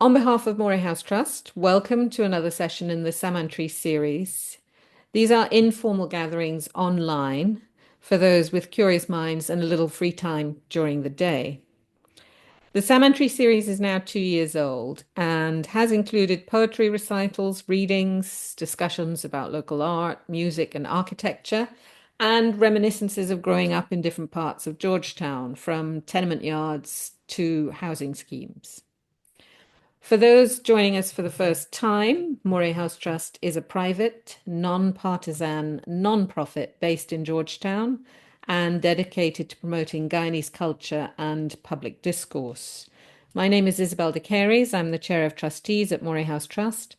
On behalf of Moray House Trust, welcome to another session in the Samaan series. These are informal gatherings online for those with curious minds and a little free time during the day. The Samaan series is now 2 years old and has included poetry recitals, readings, discussions about local art, music, and architecture, and reminiscences of growing up in different parts of Georgetown, from tenement yards to housing schemes. For those joining us for the first time, Moray House Trust is a private, non-partisan, non-profit based in Georgetown and dedicated to promoting Guyanese culture and public discourse. My name is Isabel de Caries. I'm the Chair of Trustees at Moray House Trust,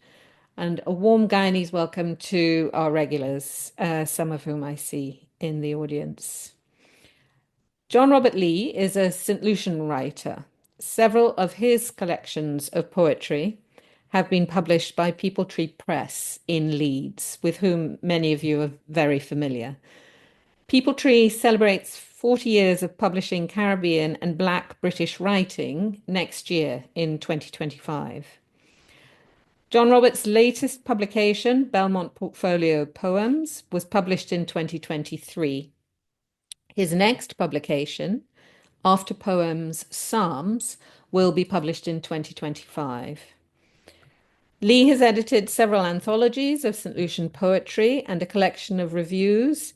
and a warm Guyanese welcome to our regulars, some of whom I see in the audience. John Robert Lee is a St. Lucian writer. Several of his collections of poetry have been published by Peepal Tree Press in Leeds, with whom many of you are very familiar. Peepal Tree celebrates 40 years of publishing Caribbean and Black British writing next year in 2025. John Robert's latest publication, Belmont Portfolio Poems, was published in 2023. His next publication, After Poems, Psalms, will be published in 2025. Lee has edited several anthologies of St. Lucian poetry and a collection of reviews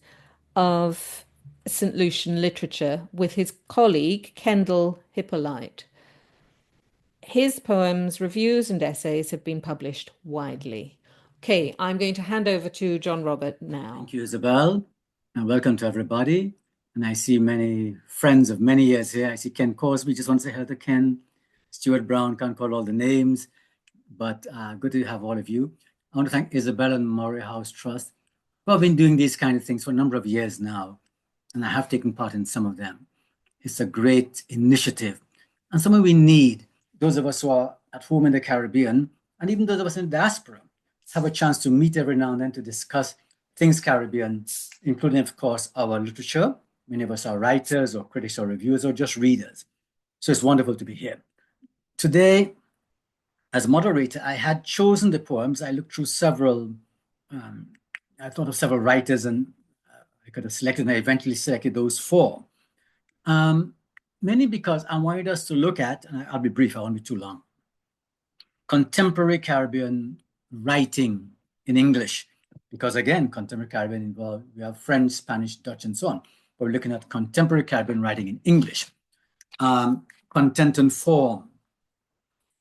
of St. Lucian literature with his colleague, Kendall Hippolyte. His poems, reviews, and essays have been published widely. Okay, I'm going to hand over to John Robert now. Thank you, Isabel, and welcome to everybody. And I see many friends of many years here. I see Ken Cosby, just want to say hello to Ken. Stuart Brown, can't call all the names, but good to have all of you. I want to thank Isabel and Moray House Trust, who have been doing these kind of things for a number of years now, and I have taken part in some of them. It's a great initiative, and something we need. Those of us who are at home in the Caribbean, and even those of us in the diaspora, have a chance to meet every now and then to discuss things Caribbean, including, of course, our literature. Many of us are writers or critics or reviewers or just readers. So it's wonderful to be here. Today, as moderator, I had chosen the poems. I looked through several, I thought of several writers, and I could have selected, and I eventually selected those four. Mainly because I wanted us to look at, and I'll be brief, I won't be too long, contemporary Caribbean writing in English. Because again, contemporary Caribbean involved, we have French, Spanish, Dutch, and so on. But we're looking at contemporary Caribbean writing in English. Content and form.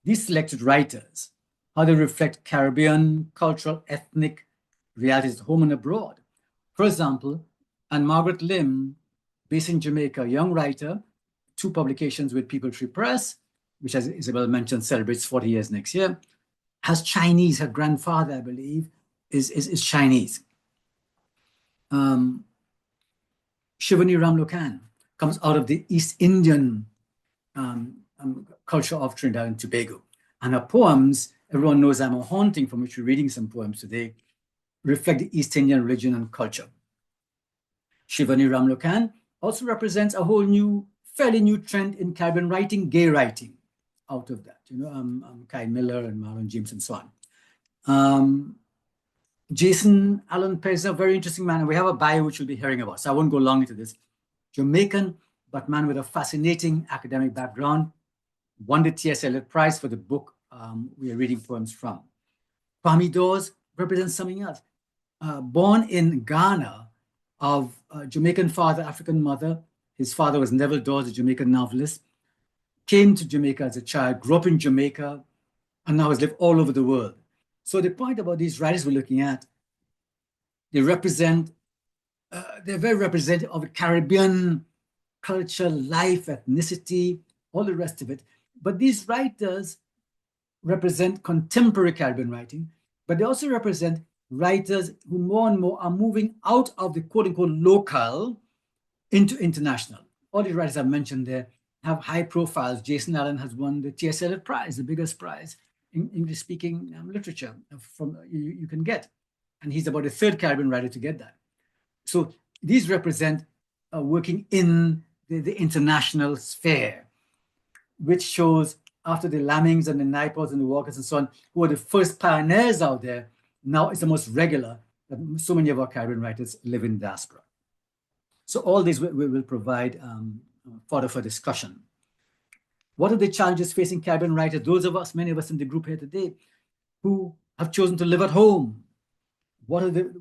These selected writers, how they reflect Caribbean, cultural, ethnic realities at home and abroad. For example, Ann-Margaret Lim, based in Jamaica, a young writer, 2 publications with Peepal Tree Press, which, as Isabel mentioned, celebrates 40 years next year, has Chinese. Her grandfather, I believe, is Chinese. Shivanee Ramlochan comes out of the East Indian culture of Trinidad and Tobago. And her poems, everyone knows I'm a Haunting, from which we're reading some poems today, reflect the East Indian religion and culture. Shivanee Ramlochan also represents a whole new, fairly new trend in Caribbean writing, gay writing, out of that. You know, Kai Miller and Marlon James and so on. Jason Allen-Paisant, a very interesting man, and we have a bio which you'll be hearing about, so I won't go long into this. Jamaican, but man with a fascinating academic background, won the T.S. Eliot Prize for the book we are reading poems from. Kwame Dawes represents something else. Born in Ghana of a Jamaican father, African mother. His father was Neville Dawes, a Jamaican novelist. Came to Jamaica as a child, grew up in Jamaica, and now has lived all over the world. So the point about these writers we're looking at, they represent, they're very representative of the Caribbean culture, life, ethnicity, all the rest of it. But these writers represent contemporary Caribbean writing, but they also represent writers who more and more are moving out of the quote unquote local into international. All the writers I've mentioned there have high profiles. Jason Allen has won the T.S. Eliot Prize, the biggest prize in English-speaking literature from you can get. And he's about the 3rd Caribbean writer to get that. So these represent working in the international sphere, which shows after the Lamings and the Naipods and the Walkers and so on, who were the first pioneers out there, now it's the most regular that so many of our Caribbean writers live in diaspora. So all these we will provide fodder for discussion. What are the challenges facing Caribbean writers, those of us, many of us in the group here today, who have chosen to live at home? What are the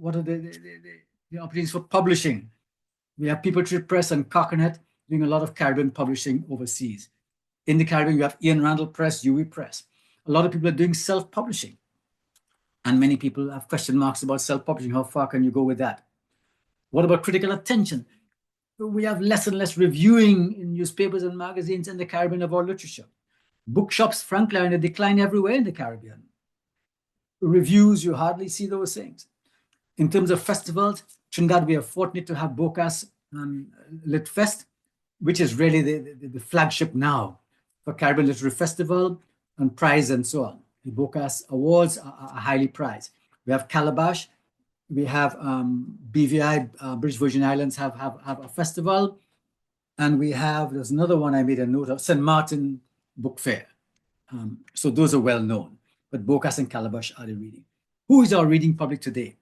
opportunities for publishing? We have People Tree Press and Coconut doing a lot of Caribbean publishing overseas. In the Caribbean, you have Ian Randall Press, UE Press. A lot of people are doing self-publishing. And many people have question marks about self-publishing. How far can you go with that? What about critical attention? We have less and less reviewing in newspapers and magazines in the Caribbean of our literature. Bookshops, frankly, are in a decline everywhere in the Caribbean. Reviews, you hardly see those things. In terms of festivals, Trinidad, we are fortunate to have Bocas Lit Fest, which is really the flagship now for Caribbean Literary Festival and prize and so on. The Bocas Awards are highly prized. We have Calabash. We have BVI, British Virgin Islands have a festival. And we have, there's another one I made a note of, St. Martin Book Fair. So those are well known. But Bocas and Calabash are the reading. Who is our reading public today?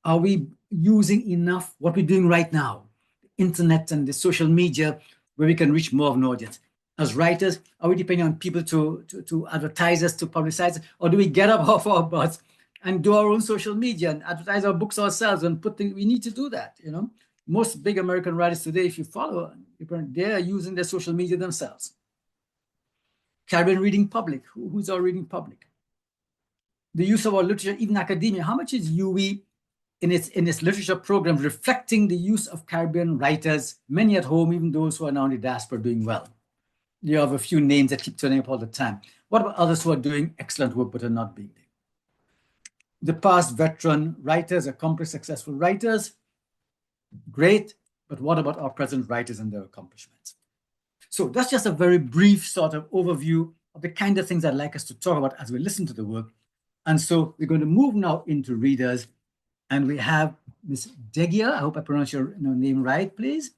Are we using enough what we're doing right now? The internet and the social media where we can reach more of an audience. As writers, are we depending on people to advertise us, to publicize us, or do we get up off our butts and do our own social media and advertise our books ourselves and put things? We need to do that, you know. Most big American writers today, if you follow, they are using their social media themselves. Caribbean reading public, who's our reading public? The use of our literature, even academia, how much is UE in its literature program reflecting the use of Caribbean writers, many at home, even those who are now in the diaspora doing well? You have a few names that keep turning up all the time. What about others who are doing excellent work but are not being there? The past veteran writers, accomplished, successful writers, great, but what about our present writers and their accomplishments? So that's just a very brief sort of overview of the kind of things I'd like us to talk about as we listen to the work. And so we're going to move now into readers. And we have Ms. Degia, I hope I pronounce your name right, please,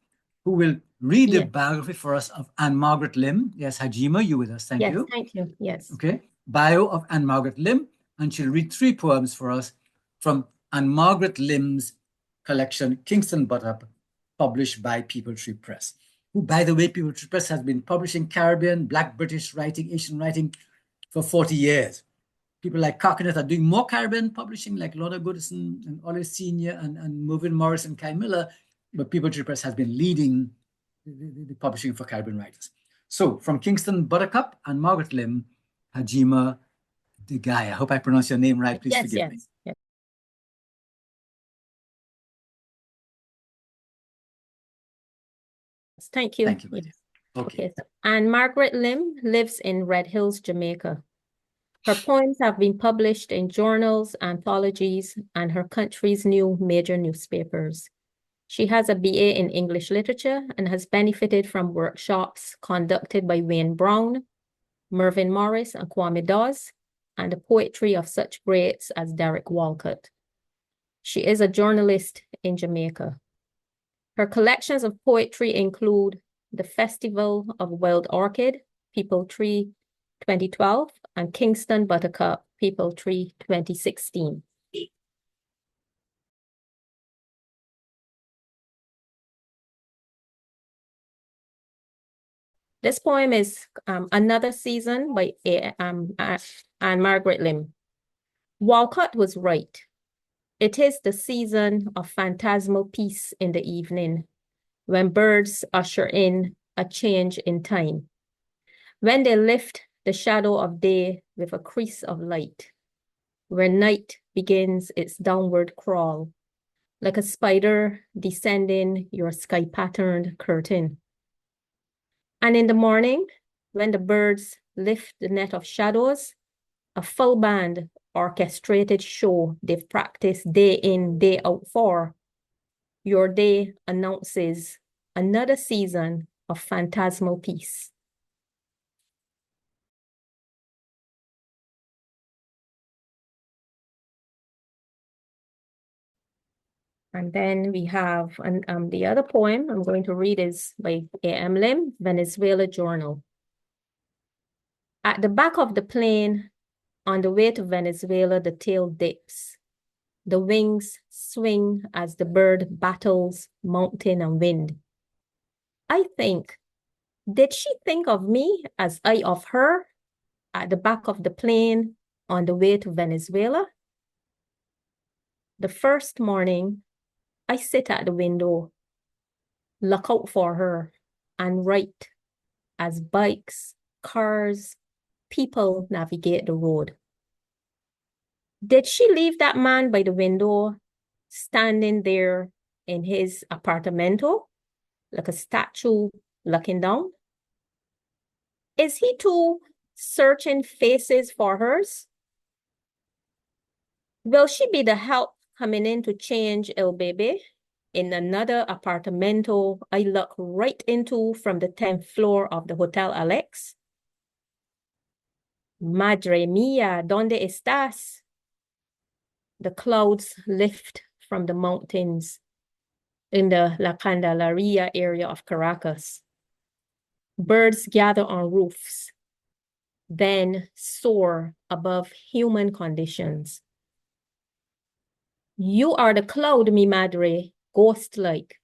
who will read the biography for us of Ann-Margaret Lim. Yes, Hajima, you with us. Thank you. Yes, thank you. Yes. Okay. Bio of Ann-Margaret Lim. And she'll read 3 poems for us from Ann-Margaret Lim's collection, Kingston Buttercup, published by People Tree Press, who, by the way, People Tree Press has been publishing Caribbean, Black British writing, Asian writing for 40 years. People like Coconut are doing more Caribbean publishing, like Lorna Goodison and Olive Senior and Mervyn Morris and Kai Miller, but People Tree Press has been leading the publishing for Caribbean writers. So from Kingston Buttercup and Margaret Lim, Hajima Degai. I hope I pronounce your name right. Please forgive me. Yes. Thank you. Thank you. Yes. Okay. So Ann-Margaret Lim lives in Red Hills, Jamaica. Her poems have been published in journals, anthologies, and her country's new major newspapers. She has a BA in English literature and has benefited from workshops conducted by Wayne Brown, Mervyn Morris, and Kwame Dawes, and the poetry of such greats as Derek Walcott. She is a journalist in Jamaica. Her collections of poetry include The Festival of Wild Orchid, People Tree 2012, and Kingston Buttercup, People Tree 2016. This poem is Another Season by Ann-Margaret Lim. Walcott was right. It is the season of phantasmal peace in the evening, when birds usher in a change in time, when they lift the shadow of day with a crease of light, where night begins its downward crawl, like a spider descending your sky-patterned curtain. And in the morning, when the birds lift the net of shadows, a full band orchestrated show they've practiced day in, day out for, your day announces another season of phantasmal peace. And then we have the other poem I'm going to read is by A.M. Lim, Venezuela Journal. At the back of the plane, on the way to Venezuela, the tail dips. The wings swing as the bird battles mountain and wind. I think, did she think of me as I of her at the back of the plane on the way to Venezuela? The first morning, I sit at the window, look out for her, and write as bikes, cars, people navigate the road. Did she leave that man by the window, standing there in his apartamento, like a statue looking down? Is he too searching faces for hers? Will she be the help coming in to change El Bebe in another apartamento I look right into from the 10th floor of the Hotel Alex? Madre mía, ¿dónde estás? The clouds lift from the mountains in the La Candelaria area of Caracas. Birds gather on roofs, then soar above human conditions. You are the cloud, mi madre, ghost-like.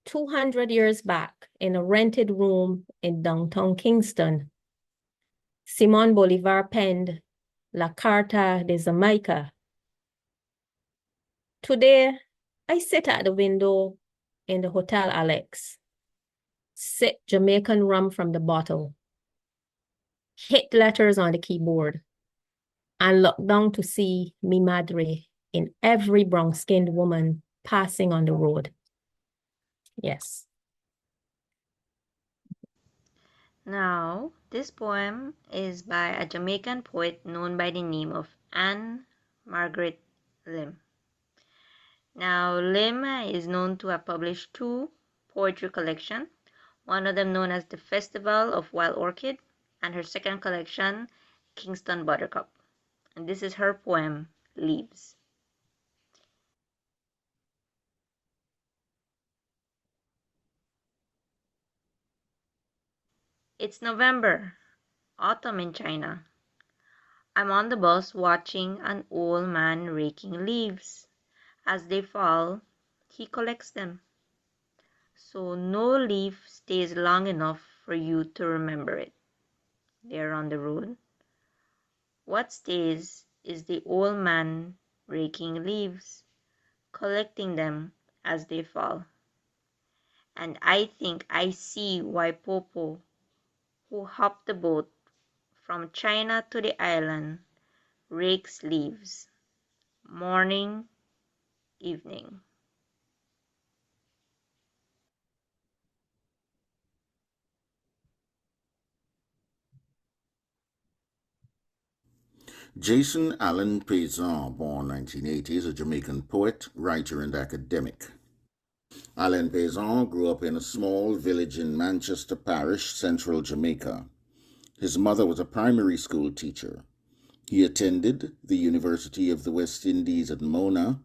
200 years back, in a rented room in downtown Kingston, Simón Bolívar penned La Carta de Jamaica. Today, I sit at the window in the Hotel Alex, sip Jamaican rum from the bottle, hit letters on the keyboard, and look down to see mi madre in every brown-skinned woman passing on the road. Yes. Now, this poem is by a Jamaican poet known by the name of Ann-Margaret Lim. Now, Lim is known to have published 2 poetry collections, one of them known as The Festival of Wild Orchid, and her second collection, Kingston Buttercup. And this is her poem, Leaves. It's November, autumn in China. I'm on the bus watching an old man raking leaves. As they fall, he collects them. So no leaf stays long enough for you to remember it. There on the road. What stays is the old man raking leaves, collecting them as they fall. And I think I see why Popo, who hopped the boat from China to the island, rakes leaves, morning, evening. Jason Allen-Paisant, born 1980, is a Jamaican poet, writer, and academic. Allen-Paisant grew up in a small village in Manchester Parish, central Jamaica. His mother was a primary school teacher. He attended the University of the West Indies at Mona,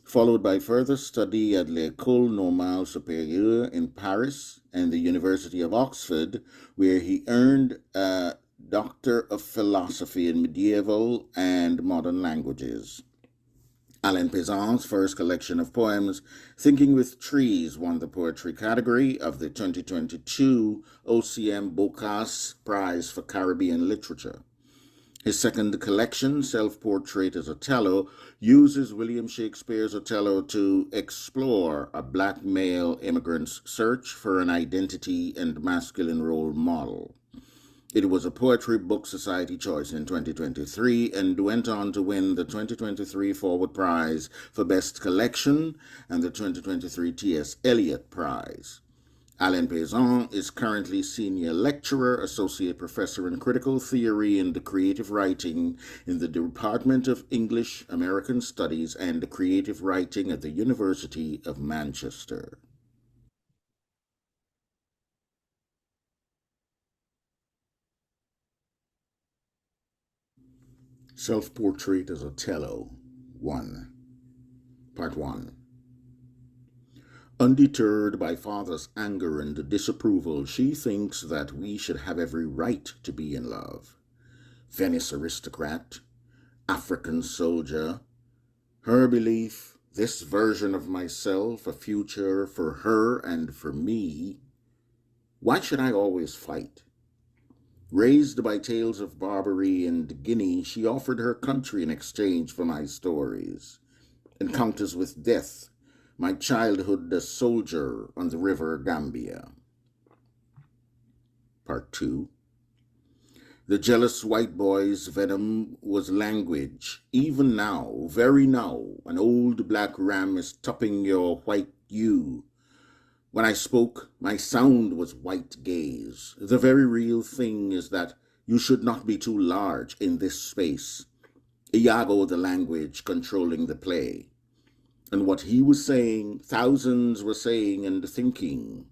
followed by further study at l'École Normale Supérieure in Paris and the University of Oxford, where he earned a Doctor of Philosophy in Medieval and Modern Languages. Allen-Paisant's first collection of poems, Thinking with Trees, won the poetry category of the 2022 OCM Bocas Prize for Caribbean Literature. His second collection, Self-Portrait as Othello, uses William Shakespeare's Othello to explore a black male immigrant's search for an identity and masculine role model. It was a Poetry Book Society choice in 2023 and went on to win the 2023 Forward Prize for Best Collection and the 2023 T.S. Eliot Prize. Allen-Paisant is currently Senior Lecturer, Associate Professor in Critical Theory and Creative Writing in the Department of English, American Studies and Creative Writing at the University of Manchester. Self-Portrait as Othello, 1. Part 1. Undeterred by father's anger and disapproval, she thinks that we should have every right to be in love. Venice aristocrat, African soldier, her belief, this version of myself, a future for her and for me. Why should I always fight? Raised by tales of Barbary and Guinea, she offered her country in exchange for my stories. Encounters with death, my childhood a soldier on the river Gambia. Part 2. The jealous white boy's venom was language. Even now, very now, an old black ram is topping your white ewe. When I spoke, my sound was white gaze. The very real thing is that you should not be too large in this space. Iago the language controlling the play. And what he was saying, thousands were saying and thinking.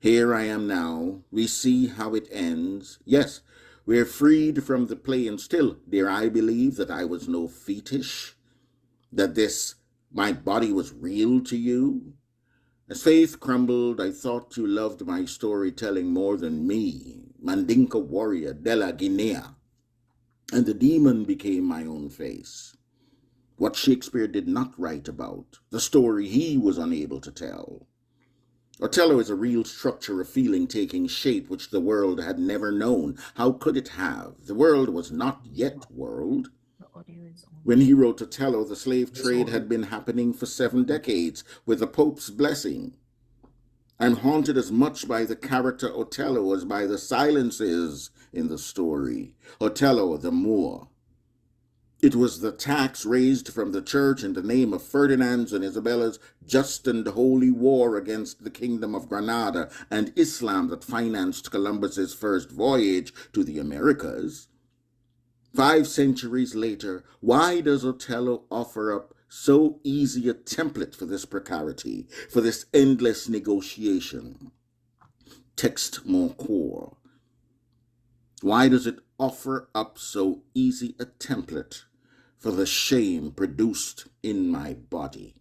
Here I am now. We see how it ends. Yes, we're freed from the play, and still dare I believe that I was no fetish, that my body was real to you. As faith crumbled, I thought you loved my storytelling more than me, Mandinka warrior Della Guinea, and the demon became my own face. What Shakespeare did not write about, the story he was unable to tell. Othello is a real structure of feeling taking shape which the world had never known. How could it have? The world was not yet world. When he wrote Othello, the slave trade had been happening for 7 decades with the Pope's blessing. I'm haunted as much by the character Othello as by the silences in the story. Othello, the Moor. It was the tax raised from the church in the name of Ferdinand's and Isabella's just and holy war against the kingdom of Granada and Islam that financed Columbus's first voyage to the Americas. 5 centuries later, why does Othello offer up so easy a template for this precarity, for this endless negotiation? Texte mon corps. Why does it offer up so easy a template for the shame produced in my body?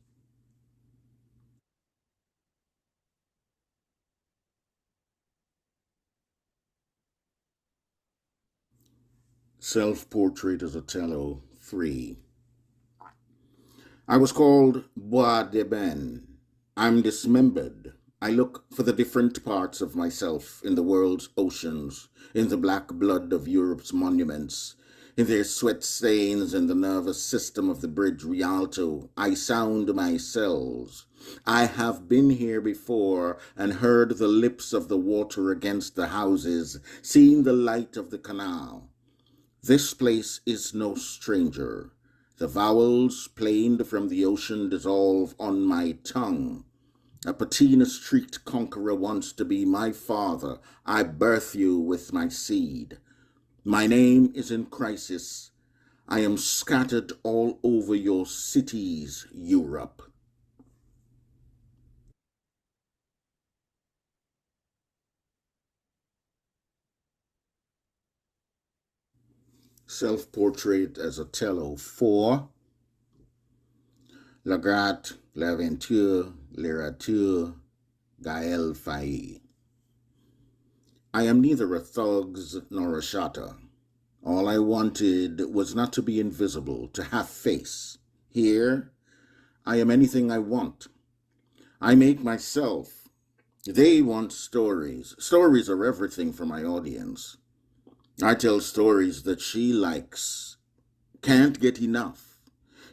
Self-Portrait as Othello 3. I was called Bois d'Ébène. I'm dismembered. I look for the different parts of myself in the world's oceans, in the black blood of Europe's monuments, in their sweat stains in the nervous system of the bridge Rialto. I sound my cells. I have been here before and heard the lips of the water against the houses, seen the light of the canal. This place is no stranger. The vowels planed from the ocean dissolve on my tongue. A patina-streaked conqueror wants to be my father. I birth you with my seed. My name is in crisis. I am scattered all over your cities, Europe. Self-Portrait as Othello 4. La Gratte, l'Aventure, Littérature, Gaël Faye. I am neither a thugs nor a shotter. All I wanted was not to be invisible, to have face. Here, I am anything I want. I make myself. They want stories. Stories are everything for my audience. I tell stories that she likes. Can't get enough.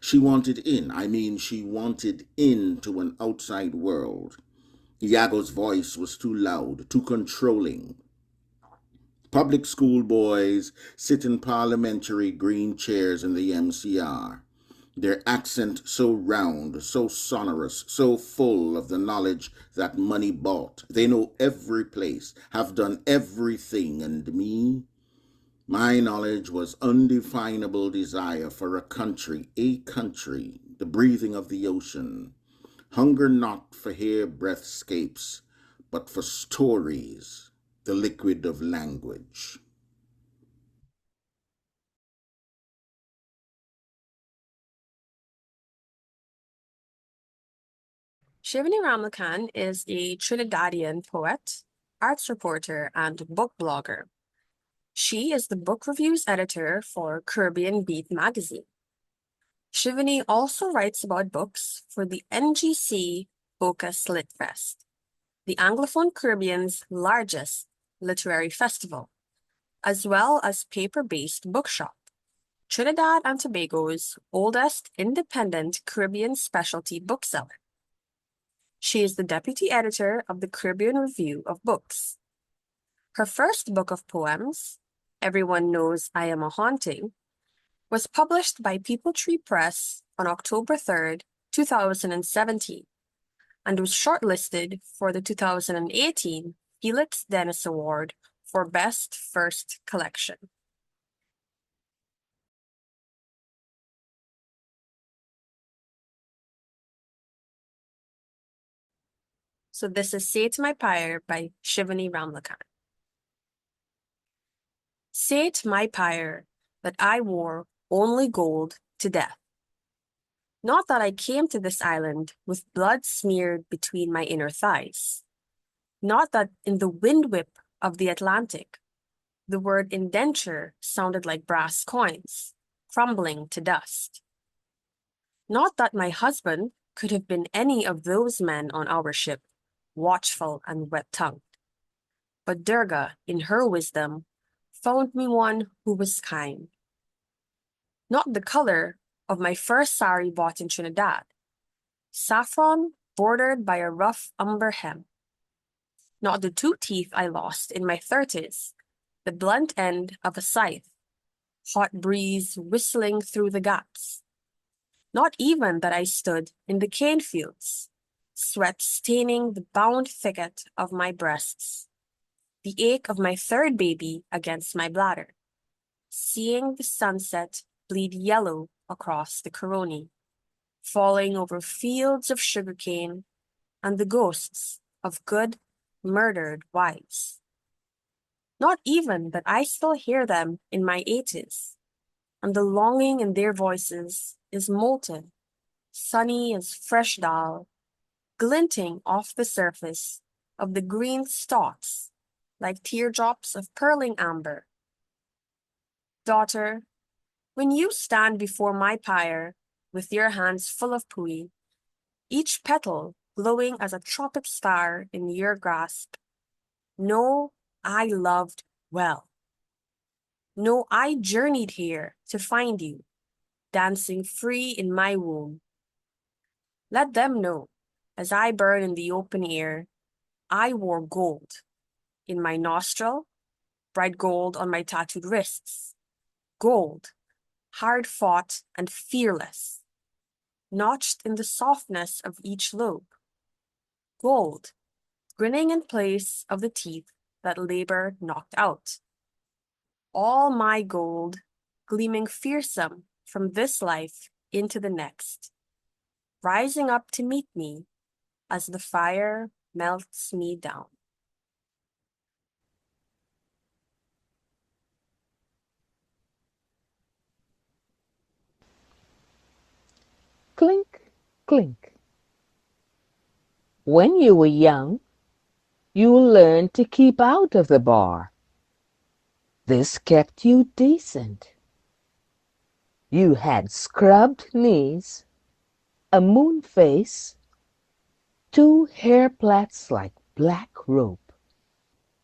She wanted in. She wanted into an outside world. Iago's voice was too loud, too controlling. Public school boys sit in parliamentary green chairs in the MCR. Their accent so round, so sonorous, so full of the knowledge that money bought. They know every place, have done everything, and me? My knowledge was undefinable desire for a country, the breathing of the ocean. Hunger not for hair-breathscapes, but for stories, the liquid of language. Shivanee Ramlochan is a Trinidadian poet, arts reporter, and book blogger. She is the book reviews editor for Caribbean Beat magazine. Shivanee also writes about books for the NGC Bocas Lit Fest, the Anglophone Caribbean's largest literary festival, as well as paper-based bookshop, Trinidad and Tobago's oldest independent Caribbean specialty bookseller. She is the deputy editor of the Caribbean Review of Books. Her first book of poems, Everyone Knows I Am a Haunting, was published by People Tree Press on October 3rd, 2017, and was shortlisted for the 2018 Felix Dennis Award for Best First Collection. So this is Say to My Pyre by Shivanee Ramlochan. Say to my pyre that I wore only gold to death. Not that I came to this island with blood smeared between my inner thighs. Not that in the wind whip of the Atlantic, the word indenture sounded like brass coins, crumbling to dust. Not that my husband could have been any of those men on our ship, watchful and wet-tongued. But Durga, in her wisdom, found me one who was kind. Not the color of my first sari bought in Trinidad, saffron bordered by a rough umber hem. Not the 2 teeth I lost in my 30s, the blunt end of a scythe, hot breeze whistling through the gaps. Not even that I stood in the cane fields, sweat staining the bound thicket of my breasts, the ache of my 3rd baby against my bladder, seeing the sunset bleed yellow across the Caroni, falling over fields of sugarcane and the ghosts of good murdered wives. Not even that I still hear them in my 80s, and the longing in their voices is molten, sunny as fresh dal, glinting off the surface of the green stalks like teardrops of purling amber. Daughter, when you stand before my pyre with your hands full of pui, each petal glowing as a tropic star in your grasp, know I loved well. Know I journeyed here to find you, dancing free in my womb. Let them know, as I burn in the open air, I wore gold in my nostril, bright gold on my tattooed wrists, gold, hard-fought and fearless, notched in the softness of each lobe, gold, grinning in place of the teeth that labor knocked out. All my gold, gleaming fearsome from this life into the next, rising up to meet me as the fire melts me down. Clink, clink. When you were young, you learned to keep out of the bar. This kept you decent. You had scrubbed knees, a moon face, 2 hair plaits like black rope,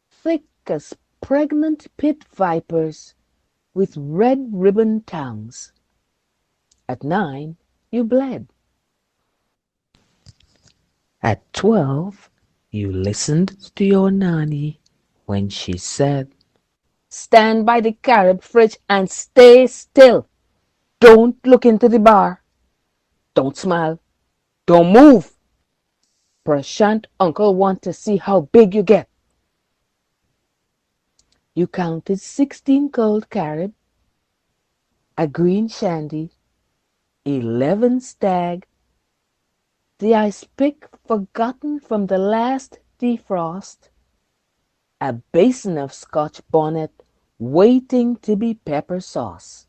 thick as pregnant pit vipers with red ribbon tongues. At 9, you bled. At 12, you listened to your nanny when she said, "Stand by the Carib fridge and stay still. Don't look into the bar. Don't smile. Don't move. Prashant uncle want to see how big you get." You counted 16 cold Carib, a green shandy, 11 stag, the ice pick forgotten from the last defrost, a basin of Scotch bonnet waiting to be pepper sauce.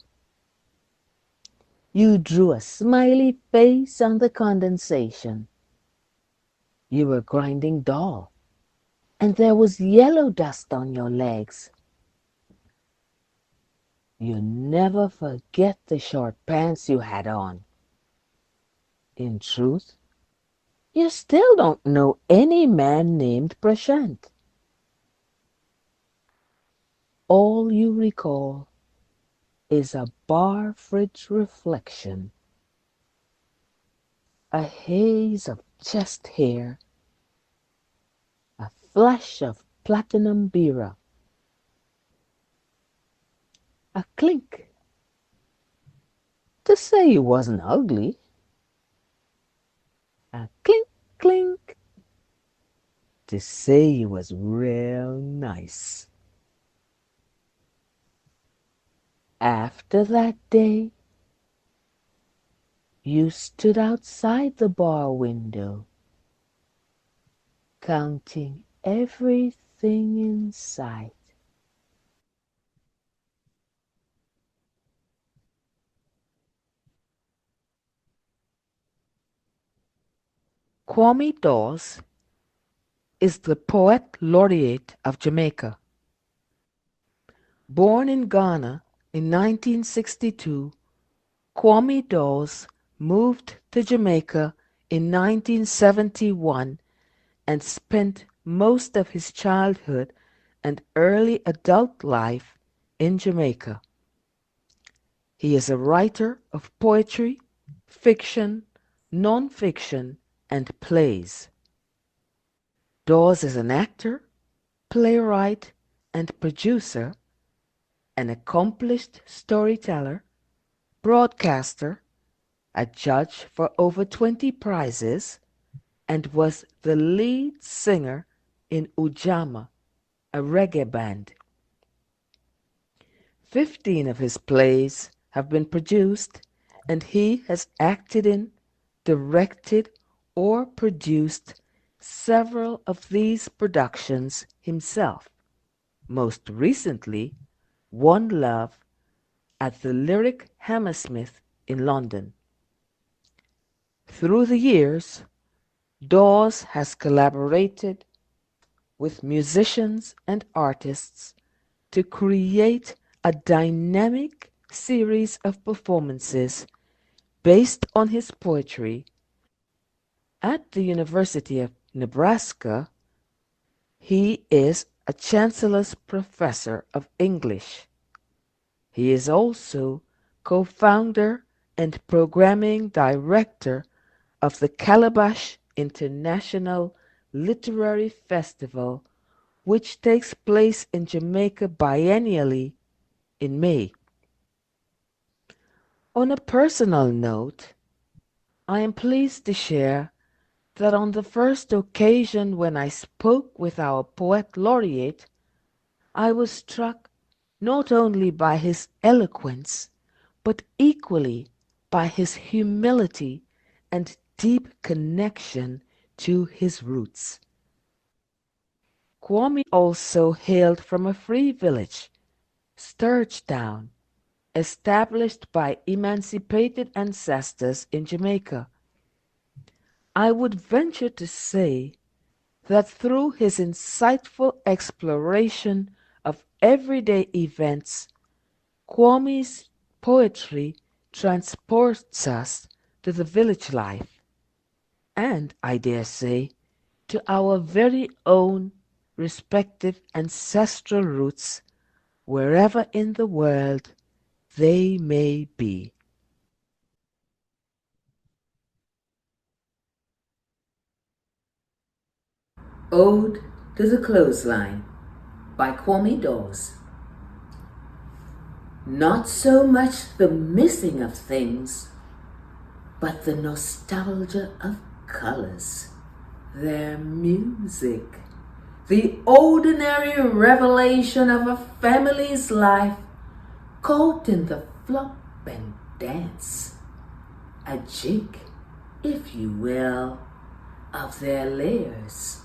You drew a smiley face on the condensation. You were grinding doll, and there was yellow dust on your legs. You never forget the short pants you had on. In truth, you still don't know any man named Prashant. All you recall is a bar fridge reflection, a haze of chest hair, a flash of platinum bira, a clink to say you wasn't ugly, a clink clink to say you was real nice. After that day, you stood outside the bar window, counting everything in sight. Kwame Dawes is the Poet Laureate of Jamaica. Born in Ghana in 1962, Kwame Dawes moved to Jamaica in 1971 and spent most of his childhood and early adult life in Jamaica. He is a writer of poetry, fiction, non-fiction, and plays. Dawes is an actor, playwright, and producer, an accomplished storyteller, broadcaster, a judge for over 20 prizes, and was the lead singer in Ujamaa, a reggae band. 15 of his plays have been produced, and he has acted in, directed, or produced several of these productions himself. Most recently, One Love at the Lyric Hammersmith in London. Through the years, Dawes has collaborated with musicians and artists to create a dynamic series of performances based on his poetry. At the University of Nebraska, he is a Chancellor's Professor of English. He is also co-founder and programming director of the Calabash International Literary Festival, which takes place in Jamaica biennially in May. On a personal note, I am pleased to share that on the first occasion when I spoke with our Poet Laureate, I was struck not only by his eloquence, but equally by his humility and deep connection to his roots. Kwame also hailed from a free village, Sturgetown, established by emancipated ancestors in Jamaica. I would venture to say that through his insightful exploration of everyday events, Kwame's poetry transports us to the village life, and, I dare say, to our very own respective ancestral roots, wherever in the world they may be. Ode to the Clothesline by Kwame Dawes. Not so much the missing of things, but the nostalgia of colors, their music, the ordinary revelation of a family's life caught in the flop and dance, a jig, if you will, of their layers,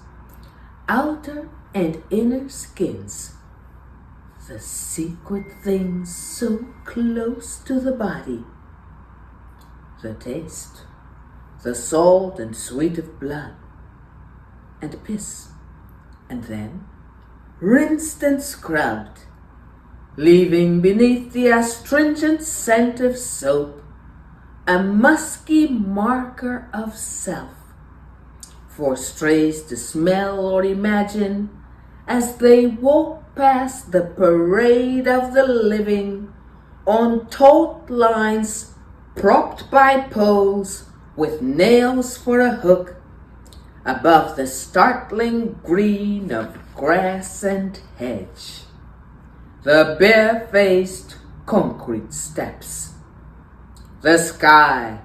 outer and inner skins, the secret things so close to the body, the taste, the salt and sweet of blood, and piss, and then rinsed and scrubbed, leaving beneath the astringent scent of soap a musky marker of self for strays to smell or imagine as they walk past the parade of the living on taut lines propped by poles with nails for a hook above the startling green of grass and hedge. The bare-faced concrete steps, the sky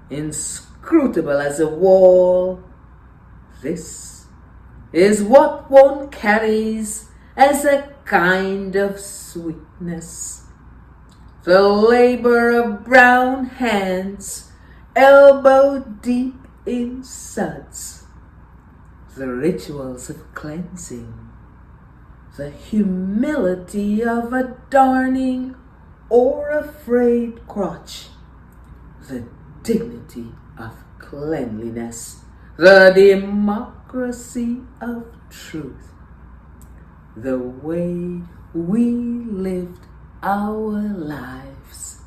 inscrutable as a wall. This is what one carries as a kind of sweetness. The labor of brown hands elbow deep in suds, the rituals of cleansing, the humility of a darning or a frayed crotch, the dignity of cleanliness, the democracy of truth, the way we lived our lives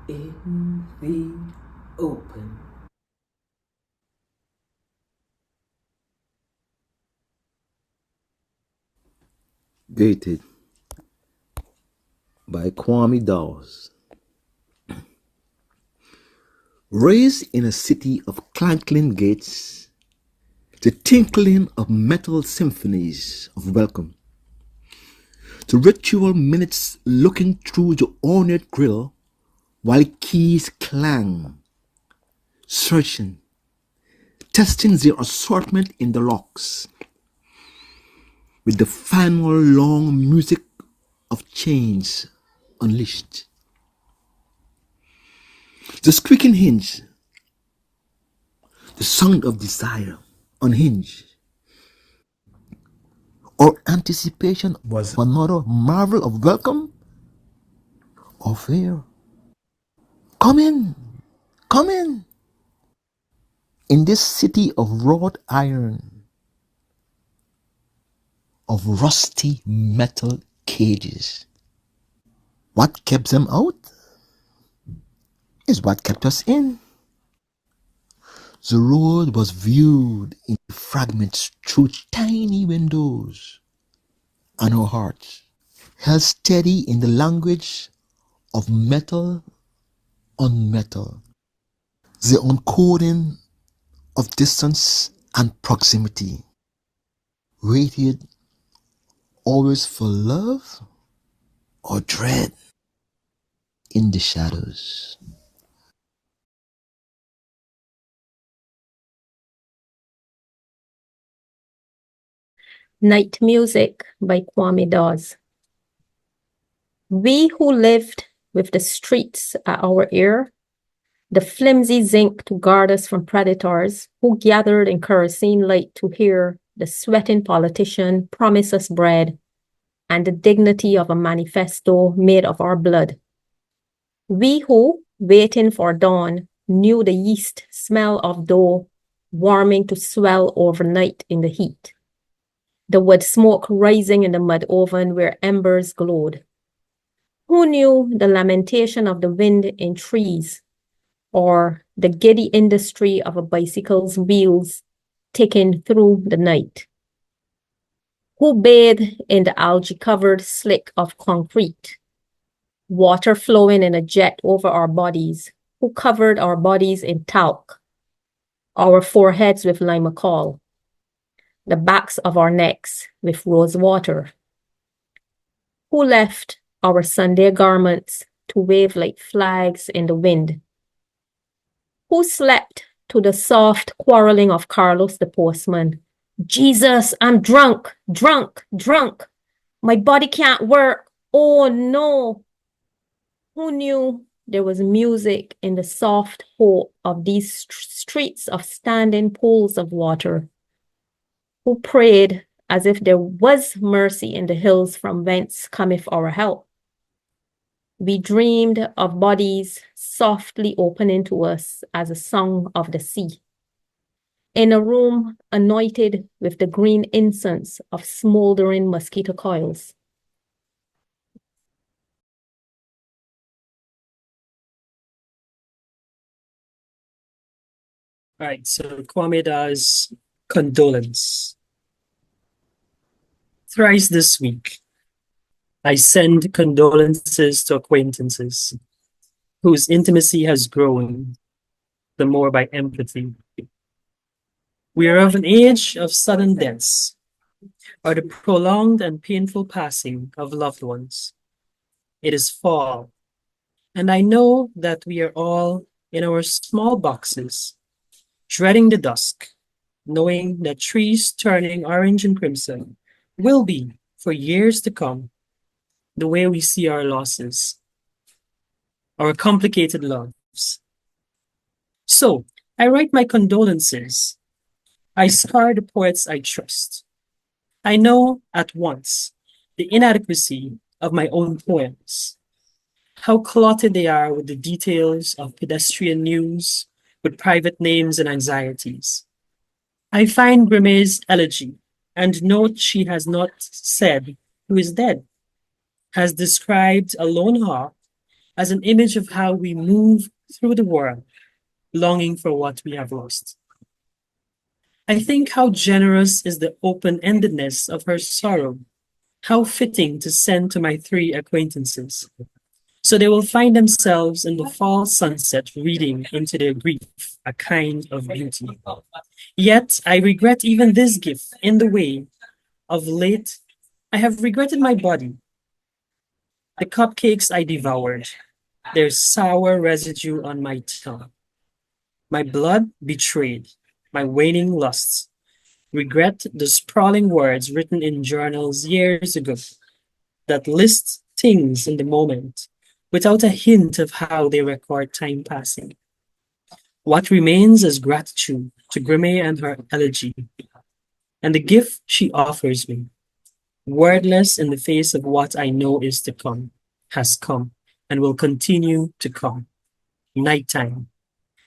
in the open. Dated by Kwame Dawes. Raised in a city of clanking gates, the tinkling of metal symphonies of welcome, the ritual minutes looking through the ornate grill while keys clang, searching, testing their assortment in the locks, with the final long music of chains unleashed. The squeaking hinge, the sound of desire unhinged, or anticipation was another marvel of welcome or fear. Come in, come in. In this city of wrought iron, of rusty metal cages, what kept them out is what kept us in. The road was viewed in fragments through tiny windows, and our hearts held steady in the language of metal on metal, the uncoding of distance and proximity, waited always for love or dread in the shadows. Night Music by Kwame Dawes. We who lived with the streets at our ear, the flimsy zinc to guard us from predators who gathered in kerosene light to hear the sweating politician promise us bread and the dignity of a manifesto made of our blood. We who, waiting for dawn, knew the yeast smell of dough warming to swell overnight in the heat, the wood smoke rising in the mud oven where embers glowed. Who knew the lamentation of the wind in trees, or the giddy industry of a bicycle's wheels ticking through the night? Who bathed in the algae-covered slick of concrete, water flowing in a jet over our bodies, who covered our bodies in talc, our foreheads with limacol, the backs of our necks with rose water? Who left our Sunday garments to wave like flags in the wind? Who slept to the soft quarreling of Carlos the postman? Jesus, I'm drunk, drunk, drunk. My body can't work. Oh no. Who knew there was music in the soft hope of these streets of standing pools of water? Who prayed as if there was mercy in the hills from whence cometh our help? We dreamed of bodies softly opening to us as a song of the sea. in a room anointed with the green incense of smoldering mosquito coils. All right, so Kwame Dawes' condolence. Thrice this week, I send condolences to acquaintances whose intimacy has grown, the more by empathy. We are of an age of sudden deaths, or the prolonged and painful passing of loved ones. It is fall, and I know that we are all in our small boxes, dreading the dusk, knowing that trees turning orange and crimson will be, for years to come, the way we see our losses, our complicated loves. So, I write my condolences. I scar the poets I trust. I know at once the inadequacy of my own poems, how clotted they are with the details of pedestrian news, with private names and anxieties. I find Grimet's elegy and note she has not said who is dead, has described a lone hawk as an image of how we move through the world, longing for what we have lost. I think how generous is the open-endedness of her sorrow, how fitting to send to my 3 acquaintances. So they will find themselves in the fall sunset reading into their grief a kind of beauty. Yet I regret even this gift in the way of late I have regretted my body. The cupcakes I devoured, their sour residue on my tongue. My blood betrayed, my waning lusts. Regret the sprawling words written in journals years ago that list things in the moment without a hint of how they record time passing. What remains is gratitude to Grimet and her elegy, and the gift she offers me, wordless in the face of what I know is to come, has come, and will continue to come. Nighttime,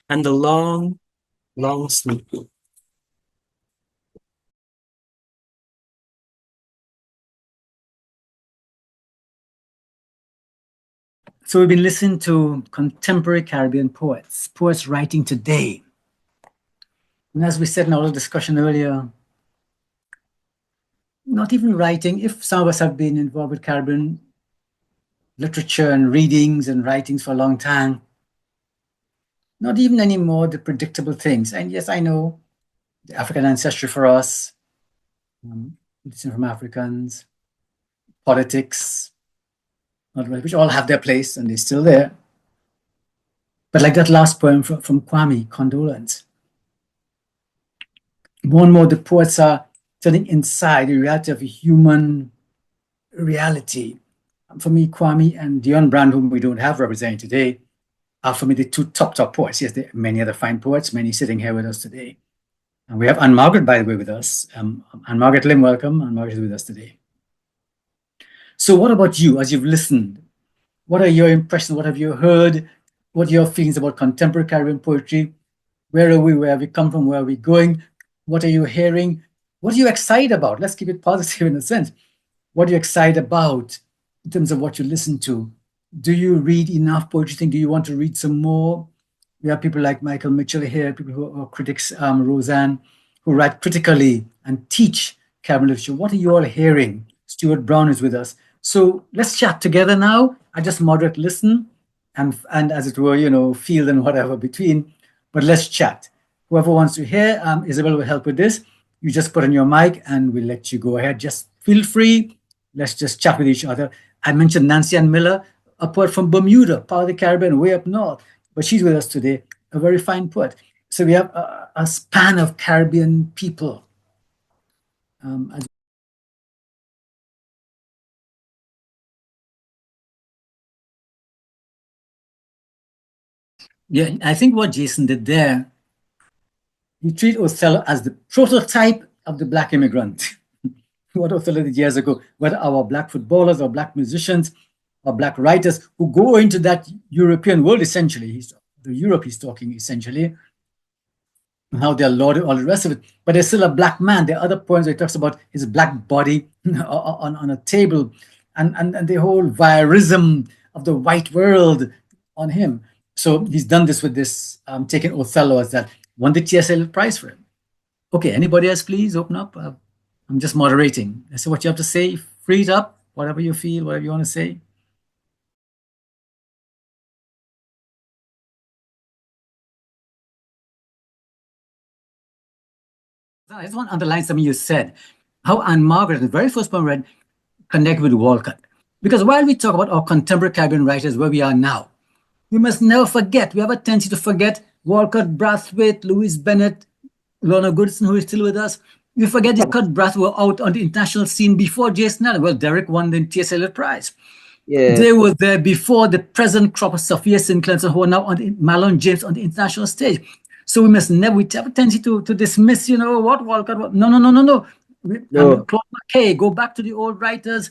and the long, long sleep. So we've been listening to contemporary Caribbean poets, poets writing today. And as we said in our discussion earlier, not even writing, if some of us have been involved with Caribbean literature and readings and writings for a long time, not even anymore the predictable things. And yes, I know the African ancestry for us, listening from Africans, politics, which all have their place and they're still there. But like that last poem from Kwame, Condolence, more and more the poets are turning inside the reality of a human reality. For me, Kwame and Dion Brand, whom we don't have representing today, are for me the 2 top poets. Yes, there are many other fine poets, many sitting here with us today. And we have Ann-Margaret, by the way, with us. Ann-Margaret Lim, welcome. Ann-Margaret is with us today. So what about you as you've listened? What are your impressions? What have you heard? What are your feelings about contemporary Caribbean poetry? Where are we? Where have we come from? Where are we going? What are you hearing? What are you excited about? Let's keep it positive in a sense. What are you excited about in terms of what you listen to? Do you read enough poetry? Do you want to read some more? We have people like Michael Mitchell here, people who are critics, Roseanne, who write critically and teach Caribbean literature. What are you all hearing? Stuart Brown is with us. So let's chat together now. I just moderate, listen, and as it were, field and whatever between. But let's chat. Whoever wants to hear, Isabel will help with this. You just put on your mic and we'll let you go ahead. Just feel free. Let's just chat with each other. I mentioned Nancy Ann Miller, a poet from Bermuda, part of the Caribbean, way up north. But she's with us today, a very fine poet. So we have a span of Caribbean people. Yeah, I think what Jason did there, he treated Othello as the prototype of the Black immigrant. What Othello did years ago, whether our Black footballers or Black musicians or Black writers who go into that European world, essentially, the Europe he's talking essentially, and how they're lauded, all the rest of it. But there's still a black man. There are other poems where he talks about his black body on a table, and the whole voyeurism of the white world on him. So he's done this with this, taking Othello as that, won the TSL prize for him. Okay, anybody else, please open up. I'm just moderating. So what you have to say, free it up, whatever you feel, whatever you want to say. I just want to underline something you said, how Ann-Margaret, the very first poem I read, connected with Walcott. Because while we talk about our contemporary Caribbean writers, where we are now, we must never forget, we have a tendency to forget Walcott, Brathwaite, Louise Bennett, Lorna Goodson, who is still with us. We forget that Walcott, Brathwaite were out on the international scene before Jason Allen. Well, Derek won the T.S. Eliot Prize. Yes. They were there before the present crop of Sophia Sinclair, who are now on the, Marlon James on the international stage. So we must never, we have a tendency to dismiss, what Walcott, what? No. No. Claude McKay, go back to the old writers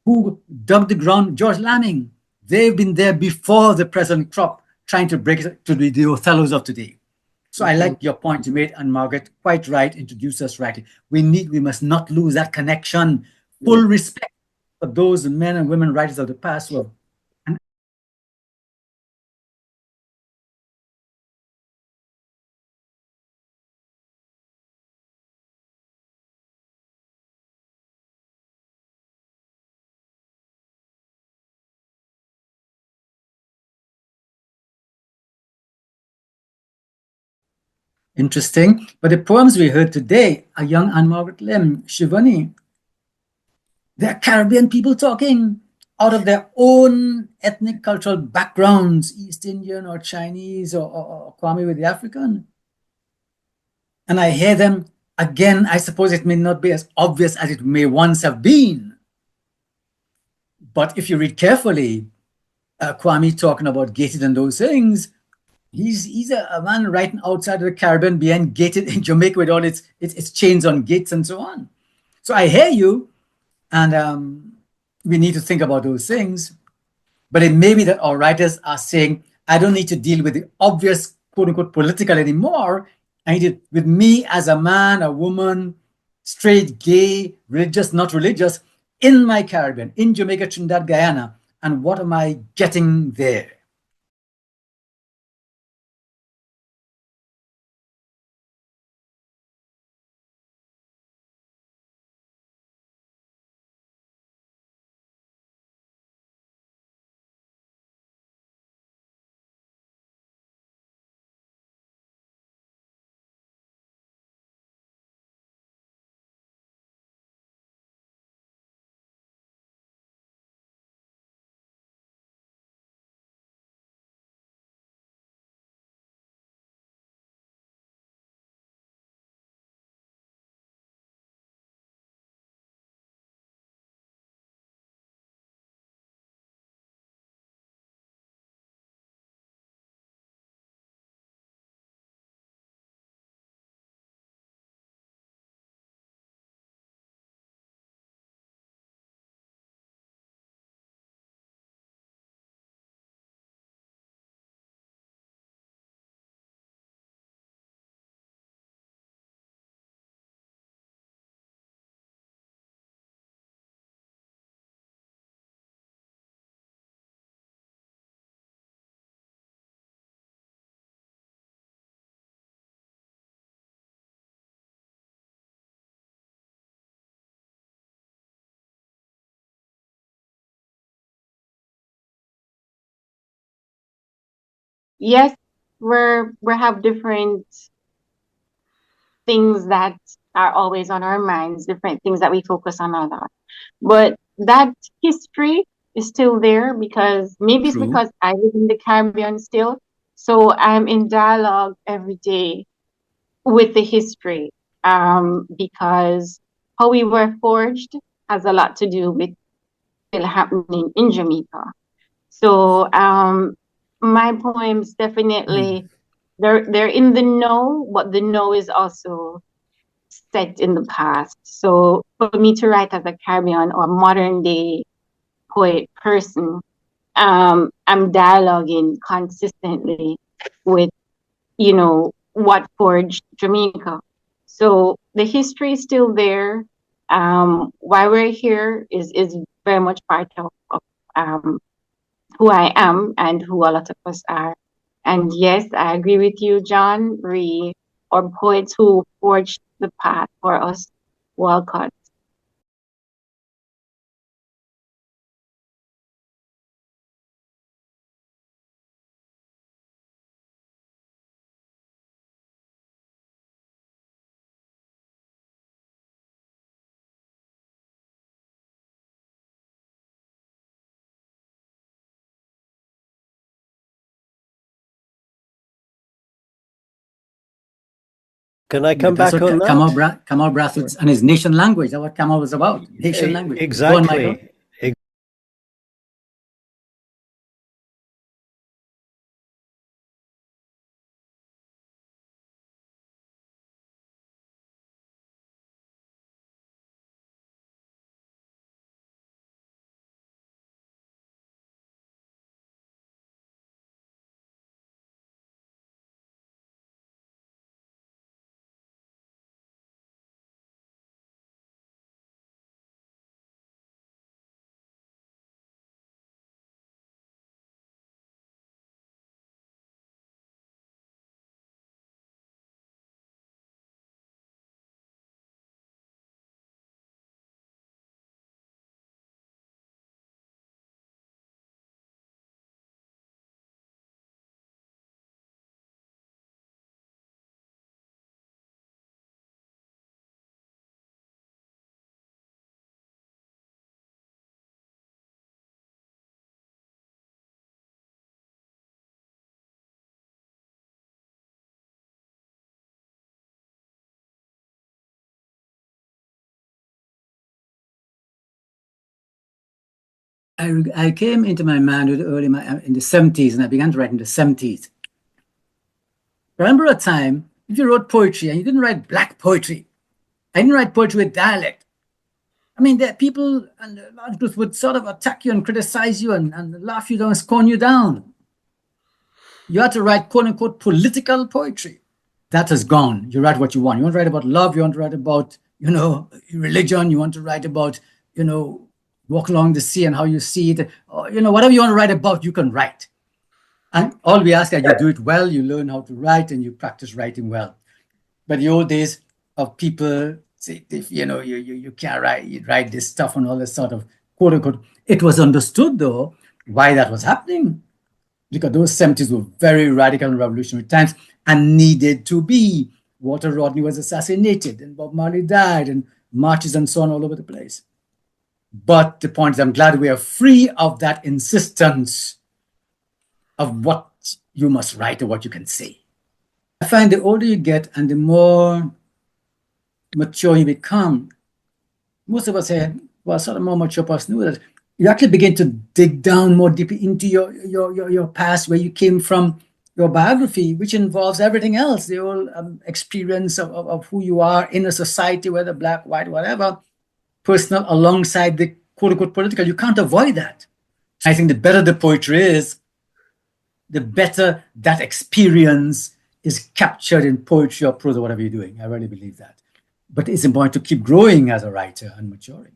who dug the ground. George Lamming, they've been there before the present crop, trying to break it to the Othellos of today. So I like your point you made, and Margaret, quite right, introduced us rightly. We must not lose that connection. Full respect for those men and women writers of the past who have. Interesting. But the poems we heard today are young Ann-Margaret Lim, Shivanee. They're Caribbean people talking out of their own ethnic cultural backgrounds, East Indian or Chinese or Kwame with the African. And I hear them again. I suppose it may not be as obvious as it may once have been. But if you read carefully, Kwame talking about gated and those things, he's a man writing outside of the Caribbean, being gated in Jamaica with all its chains on gates and so on. So I hear you, and we need to think about those things. But it may be that our writers are saying, I don't need to deal with the obvious, quote unquote, political anymore. I need it with me as a man, a woman, straight, gay, religious, not religious, in my Caribbean, in Jamaica, Trinidad, Guyana. And what am I getting there? Yes, we have different things that are always on our minds, different things that we focus on a lot. But that history is still there because maybe it's because I live in the Caribbean still. So I'm in dialogue every day with the history, because how we were forged has a lot to do with still happening in Jamaica. So my poems definitely they're in the know, but the know is also set in the past. So for me to write as a Caribbean or modern day poet person, I'm dialoguing consistently with, what forged Jamaica. So the history is still there. Why we're here is very much part of who I am and who a lot of us are. And yes, I agree with you, John. We are poets who forged the path for us, Walcott. Can I come back on that? Kamal Brathwaite's and his nation language. That's what Kamal was about. Nation language. Go on, Michael. Exactly. I came into my manhood early in the 70s, and I began to write in the 70s. Remember a time, if you wrote poetry and you didn't write black poetry, I didn't write poetry with dialect. I mean, there people and large groups would sort of attack you and criticize you and laugh you down and scorn you down. You had to write quote unquote political poetry. That has gone. You write what you want. You want to write about love, you want to write about, religion, you want to write about, walk along the sea and how you see it, or, whatever you want to write about, you can write. And all we ask is you do it well, you learn how to write, and you practice writing well. But the old days of people say, if you can't write, you write this stuff and all this sort of quote unquote. It was understood though why that was happening, because those 70s were very radical and revolutionary times and needed to be. Walter Rodney was assassinated and Bob Marley died and marches and so on all over the place. But the point is, I'm glad we are free of that insistence of what you must write or what you can say. I find the older you get and the more mature you become, most of us here, well, sort of more mature person, know that you actually begin to dig down more deeply into your past, where you came from, your biography, which involves everything else, the whole experience of who you are in a society, whether black, white, whatever, personal alongside the quote unquote political. You can't avoid that. I think the better the poetry is, the better that experience is captured in poetry or prose or whatever you're doing. I really believe that. But it's important to keep growing as a writer and maturing.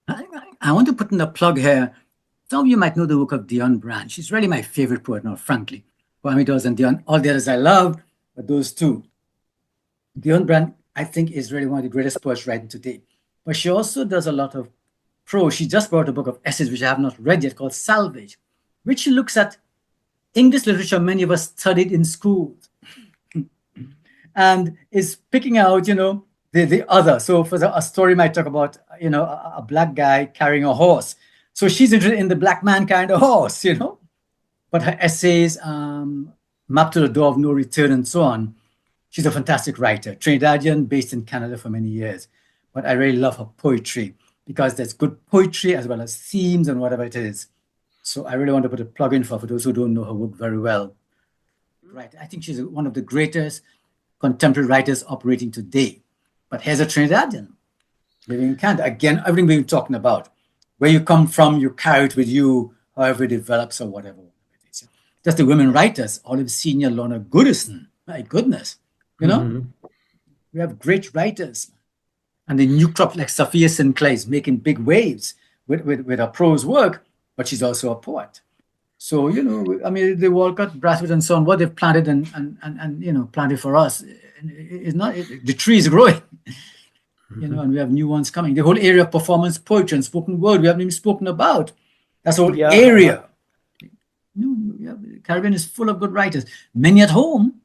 I want to put in a plug here. Some of you might know the work of Dion Brand. She's really my favorite poet now, frankly. Kwame Dawes and Dion, all the others I love, but those two. Dion Brand, I think, is really one of the greatest poets writing today. But she also does a lot of prose. She just wrote a book of essays, which I have not read yet, called Salvage, which she looks at English literature many of us studied in school and is picking out, the other. So for a story might talk about, a black guy carrying a horse. So she's interested in the black man carrying a horse, But her essays, Map to the Door of No Return and so on, she's a fantastic writer, Trinidadian, based in Canada for many years. But I really love her poetry because there's good poetry as well as themes and whatever it is. So I really want to put a plug in for those who don't know her work very well. Right, I think she's one of the greatest contemporary writers operating today. But here's a Trinidadian living in Canada. Again, everything we've been talking about. Where you come from, you carry it with you, however it develops or whatever. Just the women writers, Olive Senior, Lorna Goodison. My goodness, we have great writers. And the new crop like Sophia Sinclair is making big waves with her prose work, but she's also a poet. So, the Walcott, Brathwaite, and so on, what they've planted and planted for us is not, the tree is growing, and we have new ones coming. The whole area of performance poetry and spoken word, we haven't even spoken about. That's the whole area. The Caribbean is full of good writers. Many at home.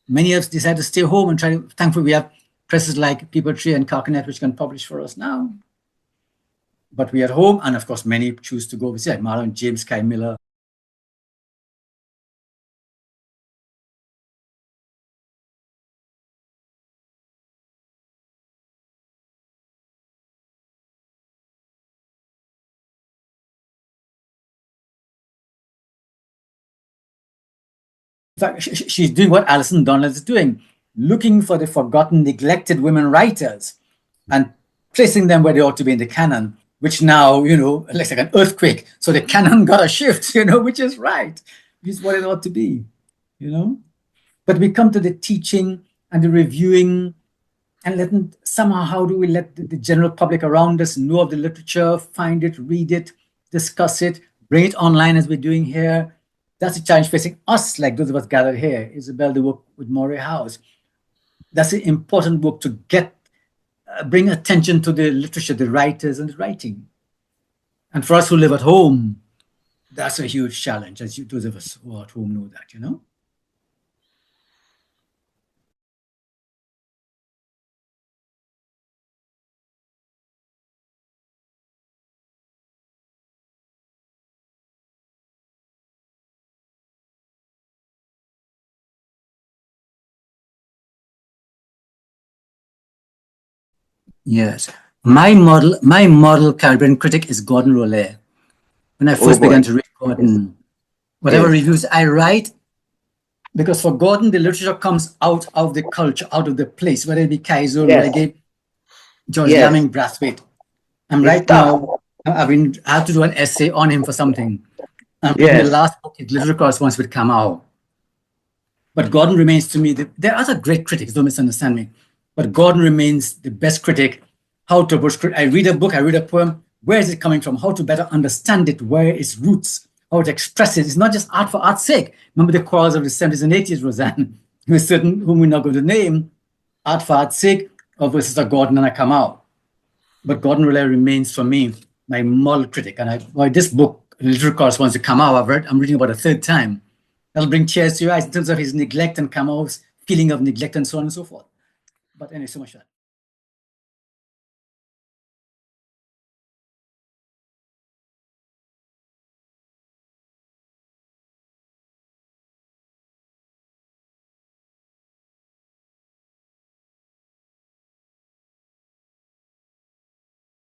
Many have decided to stay home and try to, thankfully, we have presses like People Tree and Carcanet, which can publish for us now. But we at home, and of course, many choose to go overseas, like Marlon James, Kai Miller. In fact, she's doing what Alison Donald is doing, looking for the forgotten, neglected women writers and placing them where they ought to be in the canon, which now, looks like an earthquake. So the canon got a shift, which is right, which is what it ought to be, But we come to the teaching and the reviewing and letting somehow, how do we let the general public around us know of the literature, find it, read it, discuss it, bring it online as we're doing here. That's the challenge facing us, like those of us gathered here. Isabel, the work with Moray House. That's the important work to bring attention to the literature, the writers, and the writing. And for us who live at home, that's a huge challenge, as those of us who are at home know that, Yes. My model Caribbean critic is Gordon Rollet. When I first began to read Gordon, whatever reviews I write, because for Gordon, the literature comes out of the culture, out of the place, whether it be Kaiser, Reggae, George Lamming, Brathwaite. And right now, I have to do an essay on him for something. The last book is Literature Correspondence with Kamau. But Gordon remains to me, there are other great critics, don't misunderstand me, but Gordon remains the best critic. How to approach I read a book, I read a poem, where is it coming from? How to better understand it, where its roots, how to express it. It's not just art for art's sake. Remember the quarrels of the 70s and 80s, Roseanne, with certain whom we're not going to name, art for art's sake, or versus a Gordon and a Kamau. But Gordon Rollet remains for me my model critic. And this book, Literary Correspondence to Kamau, I'm reading about a third time. That'll bring tears to your eyes in terms of his neglect and Kamau's feeling of neglect and so on and so forth. But anyway, so much for that.